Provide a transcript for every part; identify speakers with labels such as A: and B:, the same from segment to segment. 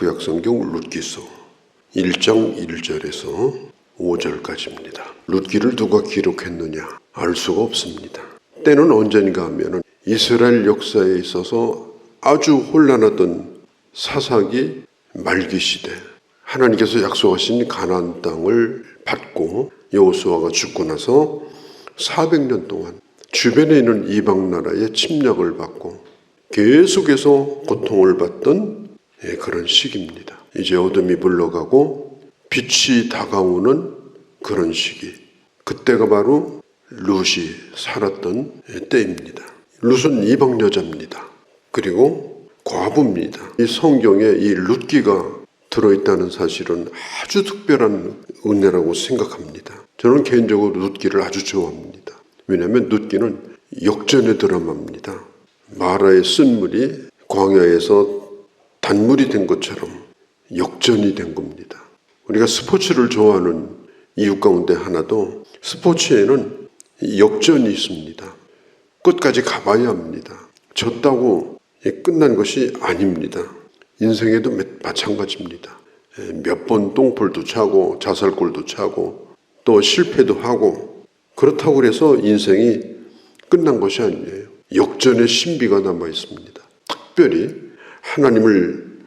A: 구약성경 룻기서 1장 1절에서 5절까지입니다. 룻기를 누가 기록했느냐 알 수가 없습니다. 때는 언젠가 하면은 이스라엘 역사에 있어서 아주 혼란하던 사사기 말기 시대, 하나님께서 약속하신 가나안 땅을 받고 여호수아가 죽고 나서 400년 동안 주변에 있는 이방 나라의 침략을 받고 계속해서 고통을 받던 그런 시기입니다. 이제 어둠이 물러가고 빛이 다가오는 그런 시기, 그때가 바로 룻이 살았던 때입니다. 룻은 이방 여자입니다. 그리고 과부입니다. 이 성경에 이 룻기가 들어있다는 사실은 아주 특별한 은혜라고 생각합니다. 저는 개인적으로 룻기를 아주 좋아합니다. 왜냐하면 룻기는 역전의 드라마입니다. 마라의 쓴물이 광야에서 단물이 된 것처럼 역전이 된 겁니다. 우리가 스포츠를 좋아하는 이유 가운데 하나도 스포츠에는 역전이 있습니다. 끝까지 가봐야 합니다. 졌다고 끝난 것이 아닙니다. 인생에도 마찬가지입니다. 몇 번 똥볼도 차고 자살골도 차고 또 실패도 하고 그렇다고 해서 인생이 끝난 것이 아니에요. 역전의 신비가 남아 있습니다. 특별히 하나님을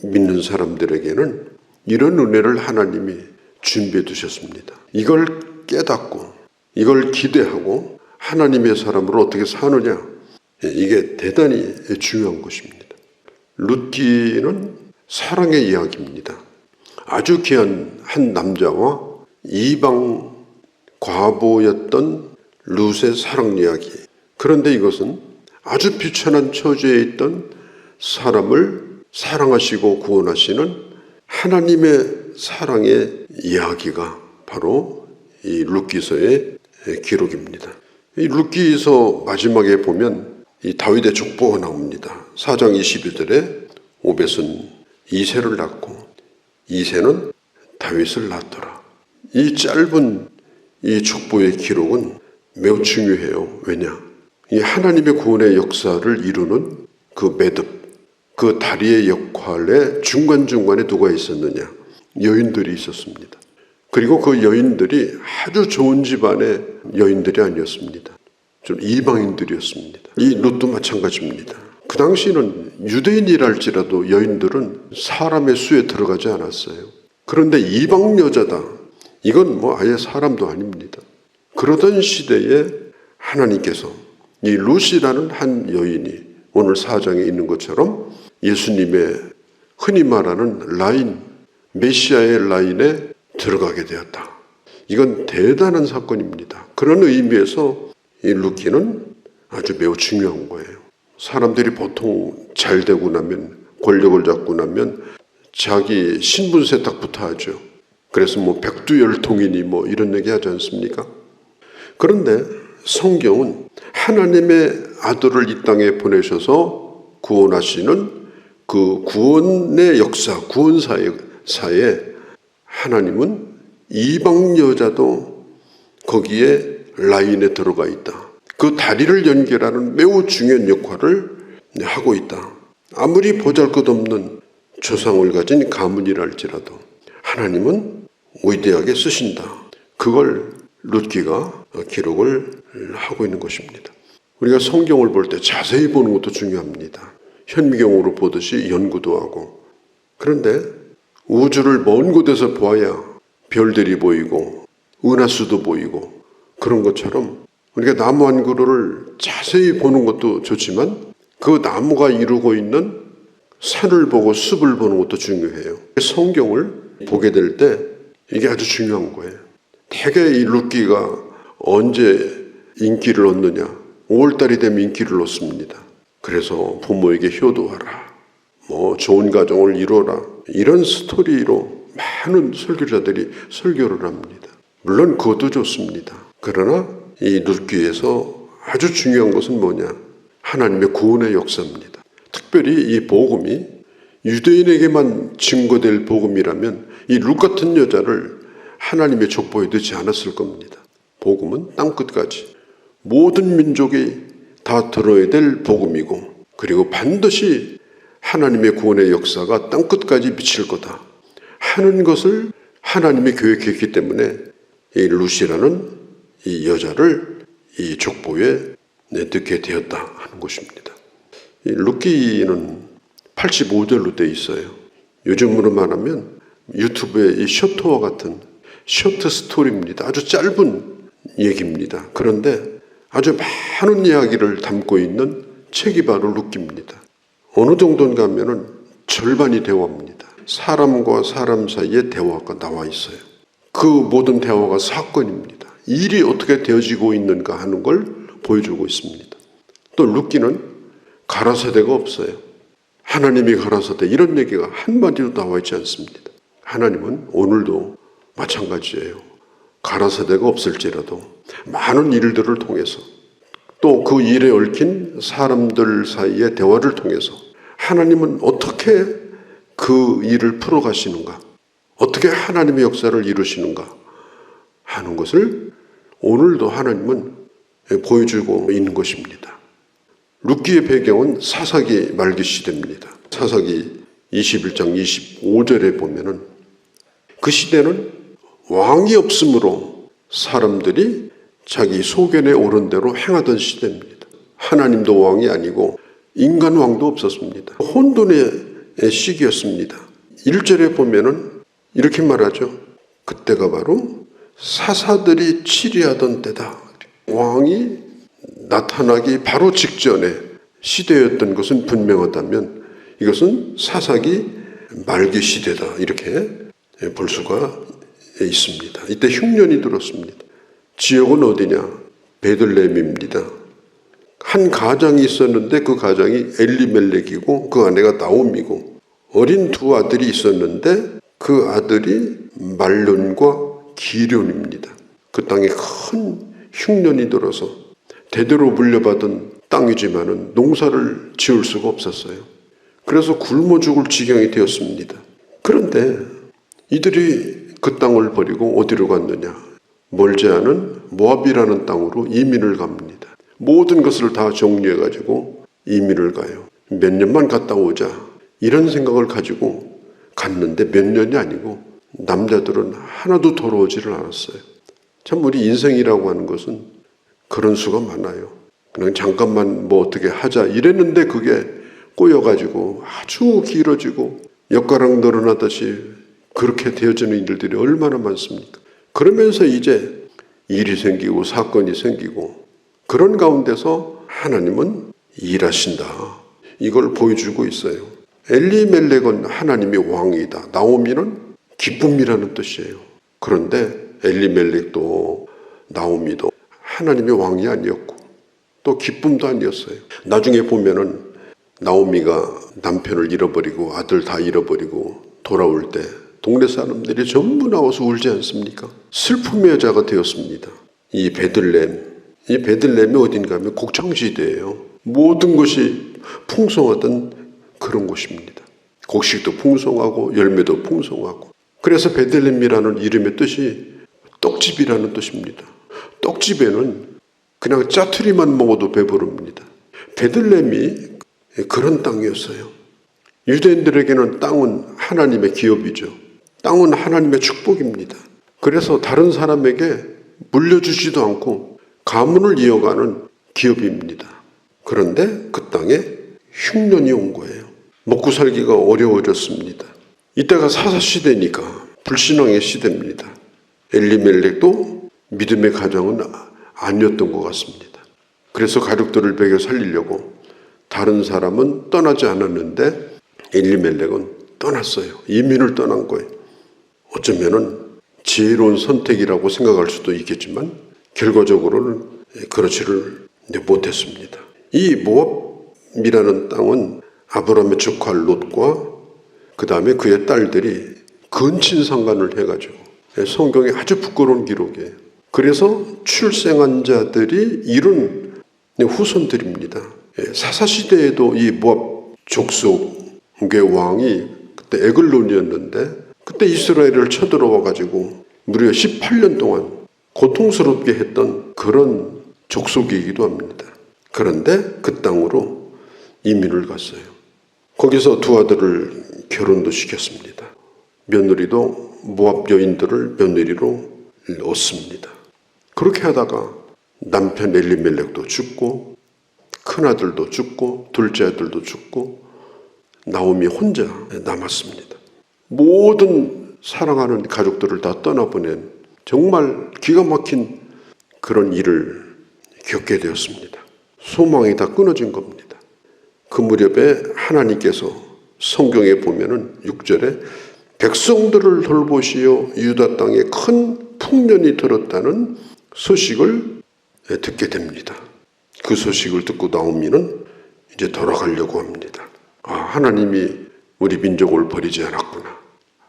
A: 믿는 사람들에게는 이런 은혜를 하나님이 준비해 두셨습니다. 이걸 깨닫고 이걸 기대하고 하나님의 사람으로 어떻게 사느냐, 이게 대단히 중요한 것입니다. 룻기는 사랑의 이야기입니다. 아주 귀한 한 남자와 이방 과부였던 룻의 사랑 이야기. 그런데 이것은 아주 비천한 처지에 있던 사람을 사랑하시고 구원하시는 하나님의 사랑의 이야기가 바로 이 룻기서의 기록입니다. 이 룻기서 마지막에 보면 이 다윗의 족보가 나옵니다. 4장 22절에 오벳은 이새를 낳고 이새는 다윗을 낳더라. 이 짧은 이 족보의 기록은 매우 중요해요. 왜냐? 이 하나님의 구원의 역사를 이루는 그 매듭, 그 다리의 역할에 중간중간에 누가 있었느냐? 여인들이 있었습니다. 그리고 그 여인들이 아주 좋은 집안의 여인들이 아니었습니다. 좀 이방인들이었습니다. 이 룻도 마찬가지입니다. 그 당시는 유대인이랄지라도 여인들은 사람의 수에 들어가지 않았어요. 그런데 이방 여자다. 이건 아예 사람도 아닙니다. 그러던 시대에 하나님께서 이 룻이라는 한 여인이 오늘 4장에 있는 것처럼 예수님의 흔히 말하는 라인, 메시아의 라인에 들어가게 되었다. 이건 대단한 사건입니다. 그런 의미에서 이 룻기는 아주 매우 중요한 거예요. 사람들이 보통 잘 되고 나면, 권력을 잡고 나면 자기 신분 세탁부터 하죠. 그래서 백두열통이니 이런 얘기 하지 않습니까? 그런데 성경은 하나님의 아들을 이 땅에 보내셔서 구원하시는 그 구원의 역사, 구원사에 하나님은 이방 여자도 거기에 라인에 들어가 있다. 그 다리를 연결하는 매우 중요한 역할을 하고 있다. 아무리 보잘것없는 조상을 가진 가문이랄지라도 하나님은 위대하게 쓰신다. 그걸 룻기가 기록을 하고 있는 것입니다. 우리가 성경을 볼 때 자세히 보는 것도 중요합니다. 현미경으로 보듯이 연구도 하고. 그런데 우주를 먼 곳에서 보아야 별들이 보이고 은하수도 보이고 그런 것처럼 우리가 나무 한 그루를 자세히 보는 것도 좋지만 그 나무가 이루고 있는 산을 보고 숲을 보는 것도 중요해요. 성경을 보게 될 때 이게 아주 중요한 거예요. 대개 이 룻기가 언제 인기를 얻느냐? 5월달이 되면 인기를 얻습니다. 그래서 부모에게 효도하라, 좋은 가정을 이루어라, 이런 스토리로 많은 설교자들이 설교를 합니다. 물론 그것도 좋습니다. 그러나 이 룻기에서 아주 중요한 것은 뭐냐? 하나님의 구원의 역사입니다. 특별히 이 복음이 유대인에게만 증거될 복음이라면 이 룻 같은 여자를 하나님의 족보에 넣지 않았을 겁니다. 복음은 땅끝까지 모든 민족이 다 들어야 될 복음이고, 그리고 반드시 하나님의 구원의 역사가 땅끝까지 미칠 거다 하는 것을 하나님이 계획했기 때문에 이 룻이라는 이 여자를 이 족보에 넣게 되었다 하는 것입니다. 이 룻기는 85절로 되어 있어요. 요즘으로 말하면 유튜브의 이 쇼트와 같은 쇼트 스토리입니다. 아주 짧은 얘기입니다. 그런데 아주 많은 이야기를 담고 있는 책이 바로 룻기입니다. 어느 정도인가 하면은 절반이 대화입니다. 사람과 사람 사이의 대화가 나와 있어요. 그 모든 대화가 사건입니다. 일이 어떻게 되어지고 있는가 하는 걸 보여주고 있습니다. 또 룻기는 가라사대가 없어요. 하나님이 가라사대 이런 얘기가 한마디도 나와 있지 않습니다. 하나님은 오늘도 마찬가지예요. 가라사대가 없을지라도 많은 일들을 통해서 또 그 일에 얽힌 사람들 사이의 대화를 통해서 하나님은 어떻게 그 일을 풀어가시는가, 어떻게 하나님의 역사를 이루시는가 하는 것을 오늘도 하나님은 보여주고 있는 것입니다. 룻기의 배경은 사사기 말기 시대입니다. 사사기 21장 25절에 보면은 그 시대는 왕이 없으므로 사람들이 자기 소견에 오른 대로 행하던 시대입니다. 하나님도 왕이 아니고 인간 왕도 없었습니다. 혼돈의 시기였습니다. 1절에 보면은 이렇게 말하죠. 그때가 바로 사사들이 치리하던 때다. 왕이 나타나기 바로 직전에 시대였던 것은 분명하다면 이것은 사사기 말기 시대다. 이렇게 볼 수가 있습니다. 이때 흉년이 들었습니다. 지역은 어디냐? 베들레헴입니다. 한 가장이 있었는데 그 가장이 엘리멜렉이고 그 아내가 나옴이고 어린 두 아들이 있었는데 그 아들이 말론과 기련입니다. 그 땅에 큰 흉년이 들어서 대대로 물려받은 땅이지만은 농사를 지을 수가 없었어요. 그래서 굶어 죽을 지경이 되었습니다. 그런데 이들이 그 땅을 버리고 어디로 갔느냐? 멀지 않은 모압이라는 땅으로 이민을 갑니다. 모든 것을 다 정리해가지고 이민을 가요. 몇 년만 갔다 오자 이런 생각을 가지고 갔는데 몇 년이 아니고 남자들은 하나도 돌아오지를 않았어요. 참 우리 인생이라고 하는 것은 그런 수가 많아요. 그냥 잠깐만 뭐 어떻게 하자 이랬는데 그게 꼬여가지고 아주 길어지고 엿가락 늘어나듯이 그렇게 되어지는 일들이 얼마나 많습니까? 그러면서 이제 일이 생기고 사건이 생기고 그런 가운데서 하나님은 일하신다. 이걸 보여주고 있어요. 엘리멜렉은 하나님의 왕이다. 나오미는 기쁨이라는 뜻이에요. 그런데 엘리멜렉도 나오미도 하나님의 왕이 아니었고 또 기쁨도 아니었어요. 나중에 보면은 나오미가 남편을 잃어버리고 아들 다 잃어버리고 돌아올 때 동네 사람들이 전부 나와서 울지 않습니까? 슬픔의 여자가 되었습니다. 이 베들레헴이 어딘가 하면 곡창지대예요. 모든 것이 풍성하던 그런 곳입니다. 곡식도 풍성하고 열매도 풍성하고. 그래서 베들레헴이라는 이름의 뜻이 떡집이라는 뜻입니다. 떡집에는 그냥 짜투리만 먹어도 배부릅니다. 베들레헴이 그런 땅이었어요. 유대인들에게는 땅은 하나님의 기업이죠. 땅은 하나님의 축복입니다. 그래서 다른 사람에게 물려주지도 않고 가문을 이어가는 기업입니다. 그런데 그 땅에 흉년이 온 거예요. 먹고 살기가 어려워졌습니다. 이때가 사사시대니까 불신앙의 시대입니다. 엘리멜렉도 믿음의 가정은 아니었던 것 같습니다. 그래서 가족들을 먹여 살리려고 다른 사람은 떠나지 않았는데 엘리멜렉은 떠났어요. 이민을 떠난 거예요. 어쩌면은 지혜로운 선택이라고 생각할 수도 있겠지만 결과적으로는 그렇지를 못했습니다. 이 모압이라는 땅은 아브라함의 조카 롯과 그 다음에 그의 딸들이 근친상간을 해가지고 성경에 아주 부끄러운 기록이에요. 그래서 출생한 자들이 이룬 후손들입니다. 사사시대에도 이 모압 족속의 왕이 그때 에글론이었는데 그때 이스라엘을 쳐들어와 가지고 무려 18년 동안 고통스럽게 했던 그런 족속이기도 합니다. 그런데 그 땅으로 이민을 갔어요. 거기서 두 아들을 결혼도 시켰습니다. 며느리도 모압 여인들을 며느리로 얻습니다. 그렇게 하다가 남편 엘리멜렉도 죽고 큰아들도 죽고 둘째 아들도 죽고 나오미 혼자 남았습니다. 모든 사랑하는 가족들을 다 떠나보낸 정말 기가 막힌 그런 일을 겪게 되었습니다. 소망이 다 끊어진 겁니다. 그 무렵에 하나님께서 성경에 보면은 6절에 백성들을 돌보시어 유다 땅에 큰 풍년이 들었다는 소식을 듣게 됩니다. 그 소식을 듣고 나오미는 이제 돌아가려고 합니다. 하나님이 우리 민족을 버리지 않았구나.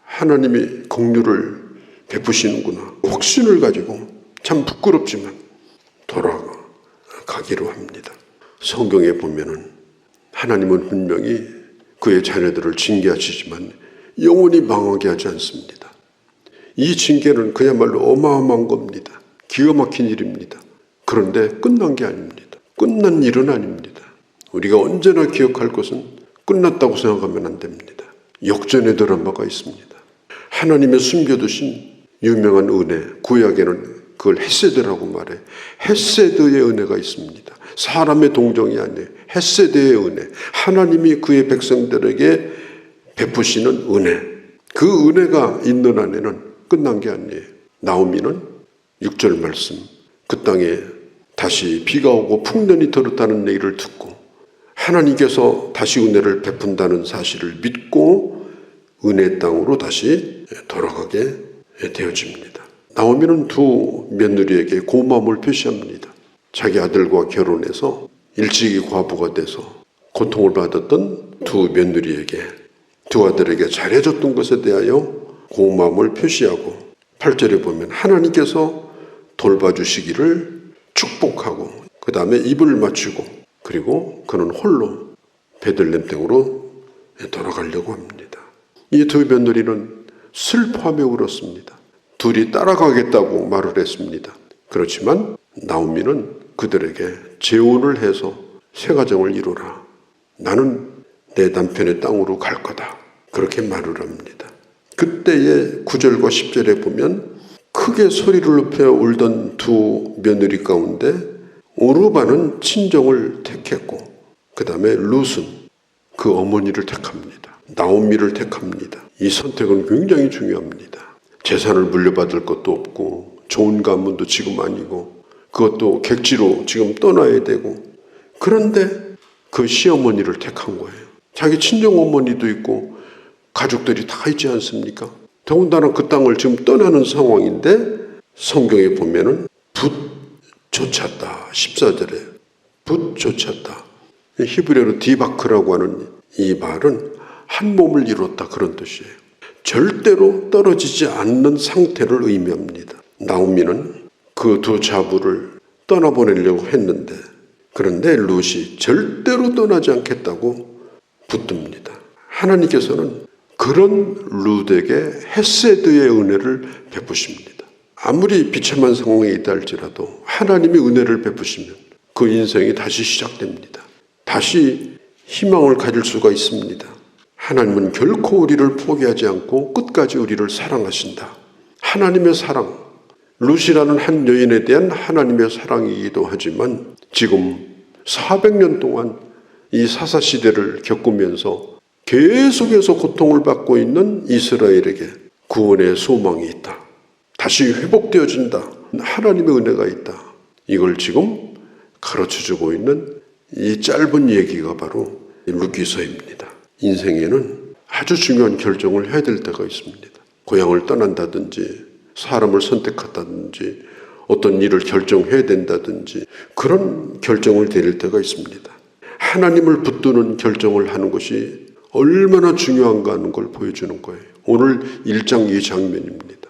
A: 하나님이 긍휼을 베푸시는구나. 확신을 가지고 참 부끄럽지만 돌아가기로 합니다. 성경에 보면은 하나님은 분명히 그의 자녀들을 징계하시지만 영원히 망하게 하지 않습니다. 이 징계는 그야말로 어마어마한 겁니다. 기가 막힌 일입니다. 그런데 끝난 게 아닙니다. 끝난 일은 아닙니다. 우리가 언제나 기억할 것은 끝났다고 생각하면 안 됩니다. 역전의 드라마가 있습니다. 하나님의 숨겨두신 유명한 은혜, 구약에는 그걸 헤세드라고 말해. 헤세드의 은혜가 있습니다. 사람의 동정이 아니에요. 헤세드의 은혜. 하나님이 그의 백성들에게 베푸시는 은혜. 그 은혜가 있는 안에는 끝난 게 아니에요. 나오미는 6절 말씀, 그 땅에 다시 비가 오고 풍년이 들었다는 얘기를 듣고 하나님께서 다시 은혜를 베푼다는 사실을 믿고 은혜 땅으로 다시 돌아가게 되어집니다. 나오미는 두 며느리에게 고마움을 표시합니다. 자기 아들과 결혼해서 일찍이 과부가 돼서 고통을 받았던 두 며느리에게, 두 아들에게 잘해줬던 것에 대하여 고마움을 표시하고 8절에 보면 하나님께서 돌봐주시기를 축복하고 그 다음에 입을 맞추고 그리고 그는 홀로 베들레헴 땅으로 돌아가려고 합니다. 이 두 며느리는 슬퍼하며 울었습니다. 둘이 따라가겠다고 말을 했습니다. 그렇지만 나오미는 그들에게 재혼을 해서 새 가정을 이루라. 나는 내 남편의 땅으로 갈 거다. 그렇게 말을 합니다. 그때의 9절과 10절에 보면 크게 소리를 높여 울던 두 며느리 가운데 오르바는 친정을 택했고 그 다음에 룻은 그 어머니를 택합니다. 나오미를 택합니다. 이 선택은 굉장히 중요합니다. 재산을 물려받을 것도 없고 좋은 가문도 지금 아니고 그것도 객지로 지금 떠나야 되고 그런데 그 시어머니를 택한 거예요. 자기 친정어머니도 있고 가족들이 다 있지 않습니까? 더군다나 그 땅을 지금 떠나는 상황인데 성경에 보면은 붓 쫓았다. 14절에 붓 쫓았다. 히브리어로 디바크라고 하는 이 말은 한 몸을 이뤘다 그런 뜻이에요. 절대로 떨어지지 않는 상태를 의미합니다. 나오미는 그 두 자부를 떠나보내려고 했는데 그런데 룻이 절대로 떠나지 않겠다고 붙듭니다. 하나님께서는 그런 룻에게 헤세드의 은혜를 베푸십니다. 아무리 비참한 상황에 있다 할지라도 하나님이 은혜를 베푸시면 그 인생이 다시 시작됩니다. 다시 희망을 가질 수가 있습니다. 하나님은 결코 우리를 포기하지 않고 끝까지 우리를 사랑하신다. 하나님의 사랑, 룻이라는 한 여인에 대한 하나님의 사랑이기도 하지만 지금 400년 동안 이 사사시대를 겪으면서 계속해서 고통을 받고 있는 이스라엘에게 구원의 소망이 있다. 다시 회복되어진다. 하나님의 은혜가 있다. 이걸 지금 가르쳐주고 있는 이 짧은 얘기가 바로 룻기서입니다. 인생에는 아주 중요한 결정을 해야 될 때가 있습니다. 고향을 떠난다든지 사람을 선택한다든지 어떤 일을 결정해야 된다든지 그런 결정을 내릴 때가 있습니다. 하나님을 붙드는 결정을 하는 것이 얼마나 중요한가 하는 걸 보여주는 거예요. 오늘 1장 이 장면입니다.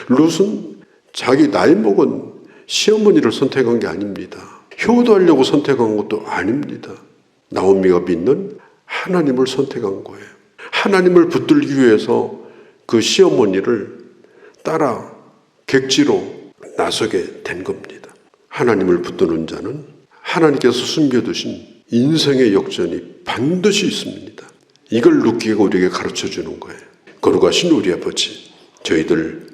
A: 룻은 자기 나이 먹은 시어머니를 선택한 게 아닙니다. 효도하려고 선택한 것도 아닙니다. 나오미가 믿는 하나님을 선택한 거예요. 하나님을 붙들기 위해서 그 시어머니를 따라 객지로 나서게 된 겁니다. 하나님을 붙드는 자는 하나님께서 숨겨두신 인생의 역전이 반드시 있습니다. 이걸 루키가 우리에게 가르쳐 주는 거예요. 거룩하신 우리 아버지, 저희들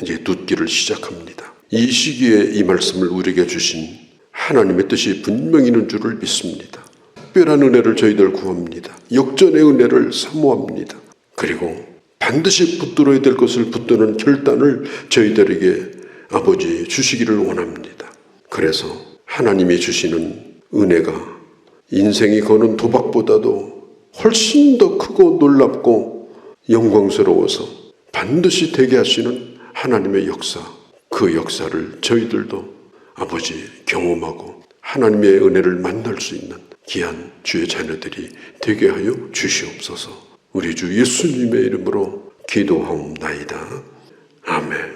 A: 이제 묻기를 시작합니다. 이 시기에 이 말씀을 우리에게 주신 하나님의 뜻이 분명히 있는 줄을 믿습니다. 특별한 은혜를 저희들 구합니다. 역전의 은혜를 사모합니다. 그리고 반드시 붙들어야 될 것을 붙드는 결단을 저희들에게 아버지 주시기를 원합니다. 그래서 하나님이 주시는 은혜가 인생이 거는 도박보다도 훨씬 더 크고 놀랍고 영광스러워서 반드시 되게 하시는 하나님의 역사, 그 역사를 저희들도 아버지 경험하고 하나님의 은혜를 만날 수 있는 귀한 주의 자녀들이 되게 하여 주시옵소서. 우리 주 예수님의 이름으로 기도하옵나이다. 아멘.